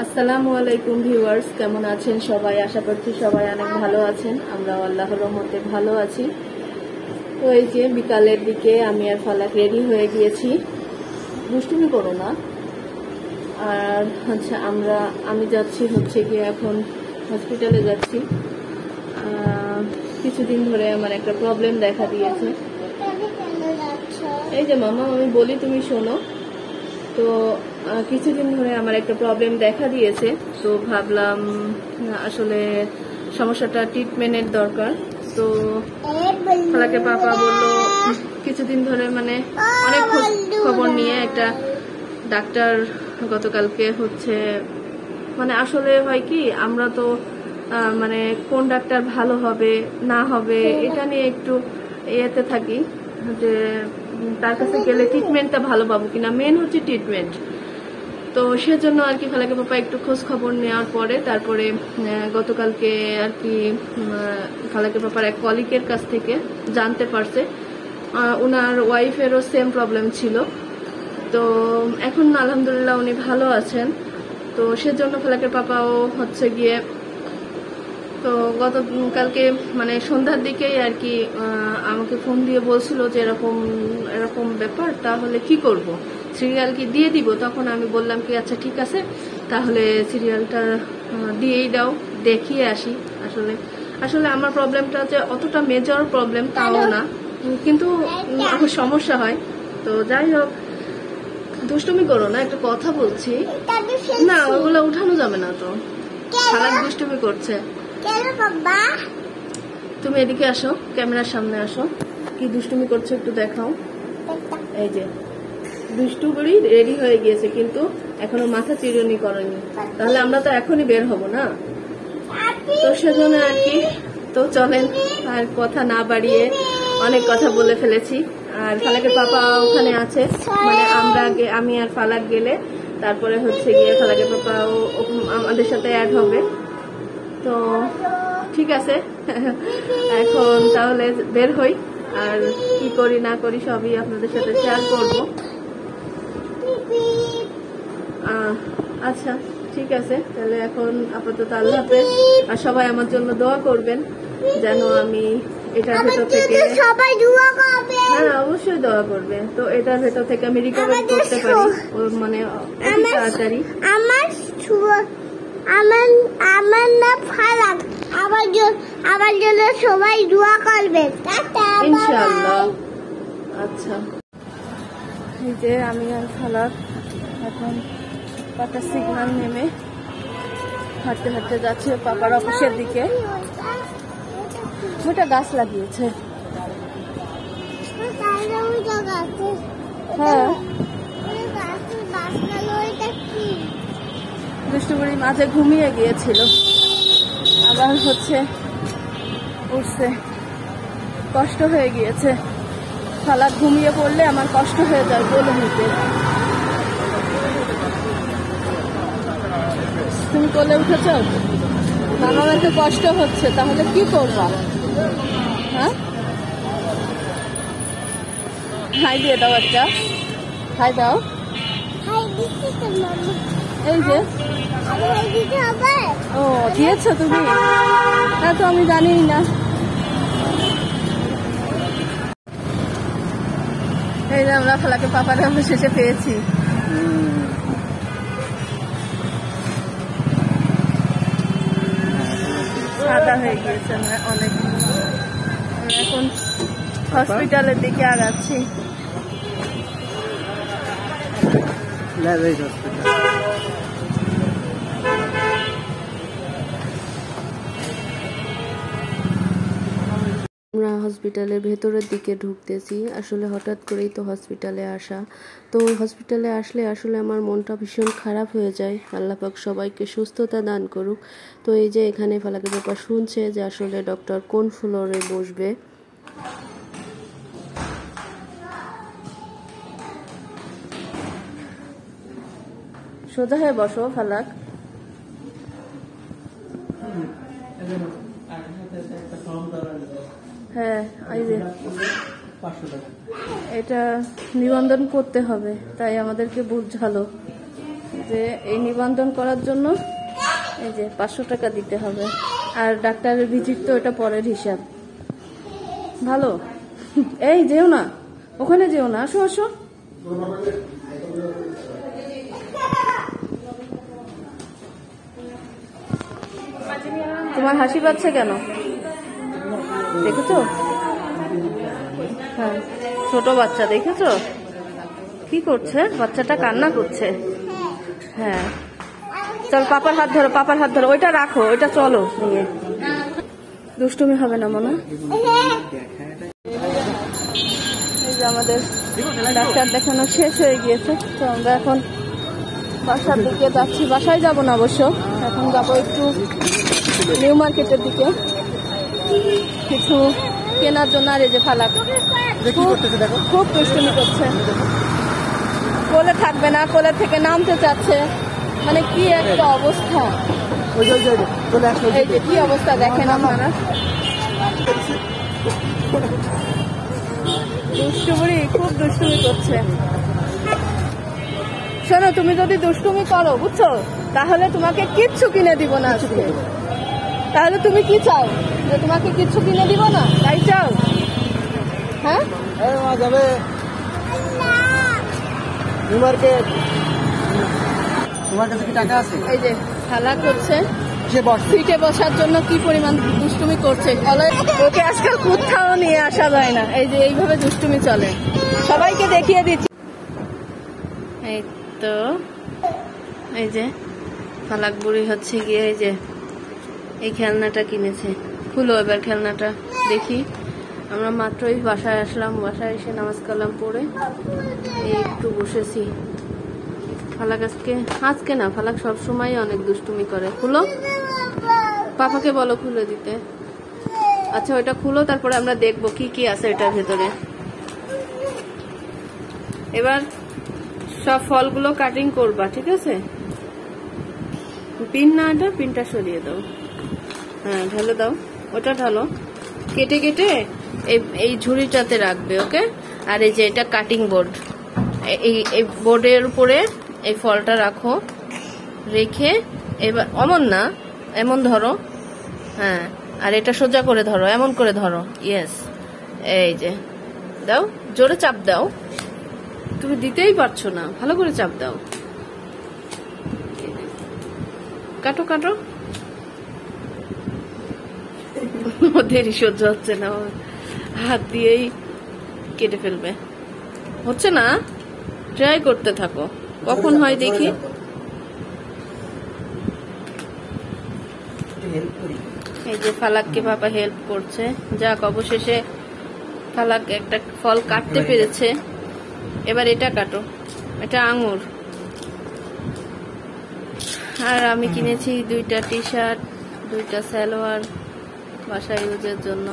আসসালামু আলাইকুম ভিউয়ার্স, কেমন আছেন সবাই? আশা করছি সবাই অনেক ভালো আছেন। আমরা আল্লাহর রহমতে ভালো আছি। তো এই যে বিকালের দিকে আমি আর ফালাক রেডি হয়ে গিয়েছি। দুষ্টুমি করো না। আর আচ্ছা আমি যাচ্ছি গিয়ে এখন হসপিটালে যাচ্ছি। কিছুদিন ধরে আমার একটা প্রবলেম দেখা দিয়েছে। এই যে মামা, আমি বলি তুমি শোনো। তো কিছুদিন ধরে আমার একটা প্রবলেম দেখা দিয়েছে, তো ভাবলাম আসলে সমস্যাটা ট্রিটমেন্টের দরকার। তো ফালাকের পাপা বললো কিছুদিন ধরে মানে অনেক খবর নিয়ে একটা ডাক্তার গতকালকে মানে আসলে হয় কি, আমরা তো মানে কোন ডাক্তার ভালো হবে না হবে এটা নিয়ে একটু ইয়েতে থাকি যে তার কাছে গেলে ট্রিটমেন্টটা ভালো পাবো কিনা। মেন হচ্ছে ট্রিটমেন্ট। তো সেজন্য আর কি ফালাকের পাপা একটু খোঁজ খবর নেওয়ার পরে তারপরে গতকালকে আর কি ফালাকের পাপার এক কলিগের কাছ থেকে জানতে পারছে ওনার ওয়াইফেরও সেম প্রবলেম ছিল। তো এখন আলহামদুলিল্লাহ উনি ভালো আছেন। তো সেজন্য ফালাকের পাপাও গিয়ে তো গতকালকে মানে সন্ধ্যার দিকেই আর কি আমাকে ফোন দিয়ে বলছিল যে এরকম ব্যাপার, তাহলে কি করব, সিরিয়াল কি দিয়ে দিব? তখন আমি বললাম কি আচ্ছা ঠিক আছে, তাহলে সিরিয়ালটা দিয়েই দাও, দেখিয়ে আসি। আসলে আমার প্রবলেমটা যে অতটা মেজর প্রবলেম তাও না, কিন্তু সমস্যা হয়। তো যাই হোক, দুষ্টুমি করো না, একটা কথা বলছি না, ওগুলো উঠানো যাবে না। তো ফালাক দুষ্টুমি করছে। তুমি এদিকে আসো, ক্যামেরার সামনে আসো, কি দুষ্টুমি করছো একটু দেখাও। এই যে দুষ্টু করি রেডি হয়ে গিয়েছে, কিন্তু এখনো মাথা চিরুনি করেনি। তাহলে আমরা তো এখনই বের হব না, তো সেজন্য আর কি। তো চলেন, আর কথা না বাড়িয়ে অনেক কথা বলে ফেলেছি। আর ফালাকের পাপা ওখানে আছে, মানে আমি আর ফালাক গেলে তারপরে গিয়ে ফালাকের পাপাও আমাদের সাথে অ্যাড হবে। তো ঠিক আছে, এখন তাহলে বের হই, আর কি করি না করি সবই আপনাদের সাথে শেয়ার করব। আচ্ছা ঠিক আছে, তাহলে এখন আপাতত আল্লাহ হাফেজ। আর সবাই আমার জন্য দোয়া করবেন যেন আমি এটার ভেতর থেকে, হ্যাঁ অবশ্যই দোয়া করবে, তো এটার ভেতর থেকে আমি রিকভার করতে পারি মানে তাড়াতাড়ি। আমার নাম ফালাক, আমার জন্য সবাই দোয়া করবে ইনশাআল্লাহ। আচ্ছা, এই যে আমি আর ফালাক এখন পাতা সিগন্যাল নেমে হাঁটতে হাঁটতে যাচ্ছে পাপার অফিসের দিকে। ওটা গাছ লাগিয়েছে, হ্যাঁ দুষ্টুবুড়ি মাঝে ঘুমিয়ে গিয়েছিল, আবার উঠছে, কষ্ট হয়ে গিয়েছে। ফালাক ঘুমিয়ে পড়লে আমার কষ্ট হয়ে যায় বলে নিতে। তুমি কোলে উঠেছ, আমার এত কষ্ট হচ্ছে, তাহলে কি করবা? হ্যাঁ, হাই দিয়ে দাও, একটা হাই দাও। এই যে ও দিয়েছো তুমি, তা তো আমি জানি না। এই যে আমরা ফালাকে পাপারে আমরা শেষে পেয়েছি। সাদা হয়ে গিয়েছে অনেক। এখন হসপিটালের দিকে আগাচ্ছি। আমরা হসপিটালের ভেতরের দিকে ঢুকতেছি। আসলে হঠাৎ করেই তো হসপিটালে আসা, তো হসপিটালে আসলে আসলে আমার মনটা ভীষণ খারাপ হয়ে যায়। আল্লাহ পাক সবাইকে সুস্থতা দান করুক। তো এই যে এখানে ফালাকের ব্যাপার শুনছে যে আসলে ডক্টর কোন ফ্লোরে বসবে। সোজা হয়ে বসো ফালাক। হ্যাঁ, এটা নিবন্ধন করতে হবে, তাই আমাদেরকে বুঝালো। যে এই নিবন্ধন করার জন্য এই যে 500 টাকা দিতে হবে, আর ডাক্তারের ভিজিট তো এটা পরের হিসাব। ভালো, এই যেও না, ওখানে যেও না, আসো আসো। তোমার হাসি পাচ্ছে কেন দেখেছো? হ্যাঁ, ছোট বাচ্চা দেখেছো কি করছে? বাচ্চাটা কান্না করছে। হ্যাঁ, চল পাপার হাত ধরো, পাপার হাত ধরো। ওইটা রাখো, ওইটা চলো নিয়ে। দুষ্টুমি হবে না মনে? এই যে আমাদের ডাক্তার দেখানো শেষ হয়ে গিয়েছে, তো আমরা এখন বাসার দিকে যাচ্ছি। বাসায় যাব না অবশ্য, এখন যাবো একটু নিউ মার্কেটের দিকে কিছু কেনার জন্য। আর এই যে ফালাক খুব দুষ্টুমি করছে, কোলে থাকবে না, কোলে থেকে নামতে চাচ্ছে, মানে কি একটা অবস্থা। এই যে কি অবস্থা দেখেন আপনারা, দুষ্টুমি, খুব দুষ্টুমি করছে। শোনো, তুমি যদি দুষ্টুমি করো বুঝছো, তাহলে তোমাকে কিচ্ছু কিনে দিব না আজকে। তাহলে তুমি কি চাও, যে তোমাকে কিচ্ছু কিনে দিব না, তাই চাও? হ্যাঁ, যাবে নিউ মার্কেট। তোমার কাছে কি টাকা আছে? এই যে খেলা করছে, সে বস সিটে বসার জন্য কি পরিমাণ দুষ্টুমি করছে। ওকে আজকাল কোথাও নিয়ে আসা যায় না, এই যে এইভাবে দুষ্টুমি চলে। সবাইকে দেখিয়ে দিচ্ছি। এই তো এই যে ফালাক বুড়ি হচ্ছে গিয়ে এই যে এই খেলনাটা কিনেছে। খুলো এবার খেলনাটা দেখি। আমরা মাত্রই বাসায় আসলাম, বাসায় এসে নামাজ কালাম পড়ে এই একটু বসেছি। ফালাক আজকে না, ফালাক সবসময় অনেক দুষ্টুমি করে। খুলো, পাপাকে বলো খুলে দিতে। আচ্ছা ওইটা খুলো, তারপরে আমরা দেখবো কি কি আছে এটার ভেতরে। এবার সব ফলগুলো কাটিং করবা, ঠিক আছে? পিন না, এটা পিনটা সরিয়ে দাও। হ্যাঁ, ঢালো দাও, ওটা ঢালো। কেটে কেটে এই ঝুড়িটাতে রাখবে, ওকে? আর এই যে এটা কাটিং বোর্ড, এই বোর্ডের উপরে এই ফলটা রাখো, রেখে এবার অমন না, এমন ধরো। হ্যাঁ, আর এটা সোজা করে ধরো, এমন করে ধরো। ইয়েস, এই যে দাও, জোরে চাপ দাও। তুমি দিতেই পারছো না, ভালো করে চাপ দাও। কাটো কাটো, দেরি সহ্য হচ্ছে না, হাত দিয়েই কেটে ফেলবে। হচ্ছে না, ট্রাই করতে থাকো, কখন হয় দেখি। এই যে ফালাককে বাবা হেল্প করছে। যাক, অবশেষে ফালাক একটা ফল কাটতে পেরেছে। এবার এটা কাটো, এটা আঙুর। আর আমি কিনেছি 2টা টি শার্ট, 2টা সালোয়ার বাসায় ইউজের জন্য।